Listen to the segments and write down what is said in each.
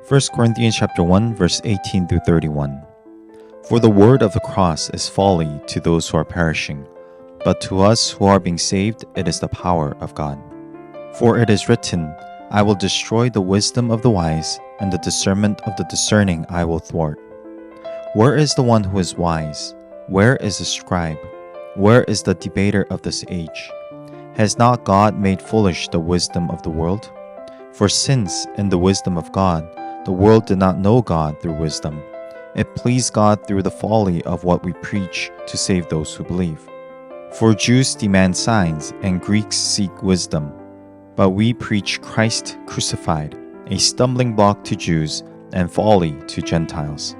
1 Corinthians chapter 1 verse 18 through 31. For the word of the cross is folly to those who are perishing, but to us who are being saved it is the power of God. For it is written, I will destroy the wisdom of the wise, and the discernment of the discerning I will thwart. Where is the one who is wise? Where is the scribe? Where is the debater of this age? Has not God made foolish the wisdom of the world? For since, in the wisdom of God, the world did not know God through wisdom, it pleased God through the folly of what we preach to save those who believe. For Jews demand signs, and Greeks seek wisdom. But we preach Christ crucified, a stumbling block to Jews and folly to Gentiles.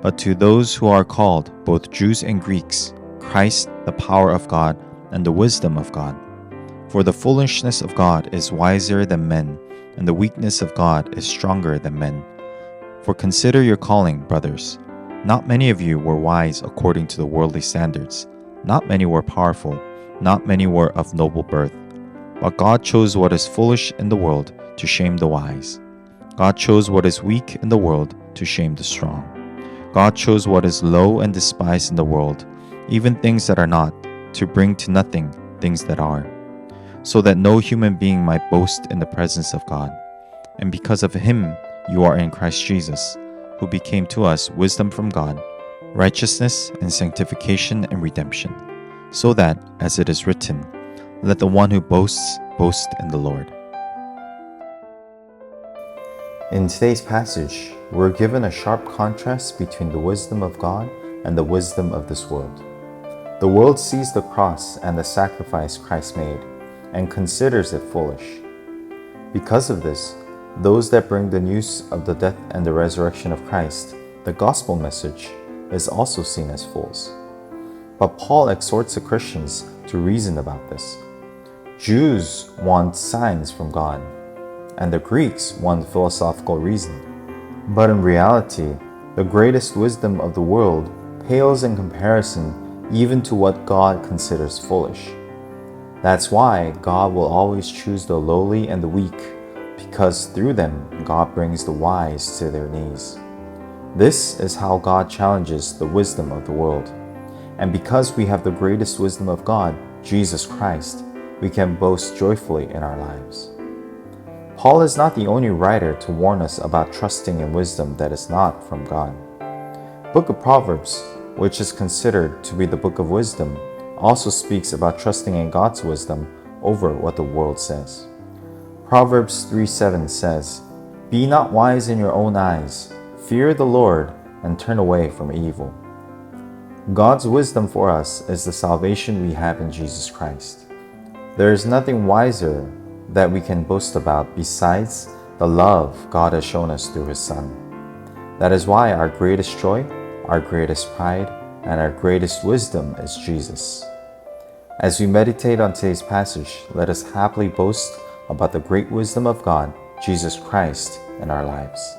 But to those who are called, both Jews and Greeks, Christ the power of God and the wisdom of God. For the foolishness of God is wiser than men, and the weakness of God is stronger than men. For consider your calling, brothers. Not many of you were wise according to the worldly standards. Not many were powerful. Not many were of noble birth. But God chose what is foolish in the world to shame the wise. God chose what is weak in the world to shame the strong. God chose what is low and despised in the world, even things that are not, to bring to nothing things that are, so that no human being might boast in the presence of God. And because of him you are in Christ Jesus, who became to us wisdom from God, righteousness and sanctification and redemption, so that, as it is written, let the one who boasts boast in the Lord. In today's passage, we're given a sharp contrast between the wisdom of God and the wisdom of this world. The world sees the cross and the sacrifice Christ made and considers it foolish. Because of this, those that bring the news of the death and the resurrection of Christ, the gospel message, is also seen as fools. But Paul exhorts the Christians to reason about this. Jews want signs from God, and the Greeks want philosophical reason. But in reality, the greatest wisdom of the world pales in comparison even to what God considers foolish. That's why God will always choose the lowly and the weak, because through them God brings the wise to their knees. This is how God challenges the wisdom of the world. And because we have the greatest wisdom of God, Jesus Christ, we can boast joyfully in our lives. Paul is not the only writer to warn us about trusting in wisdom that is not from God. Book of Proverbs, which is considered to be the book of wisdom, also speaks about trusting in God's wisdom over what the world says. Proverbs 3:7 says, Be not wise in your own eyes, fear the Lord, and turn away from evil. God's wisdom for us is the salvation we have in Jesus Christ. There is nothing wiser that we can boast about besides the love God has shown us through His Son. That is why our greatest joy, our greatest pride, and our greatest wisdom is Jesus. As we meditate on today's passage, let us happily boast about the great wisdom of God, Jesus Christ, in our lives.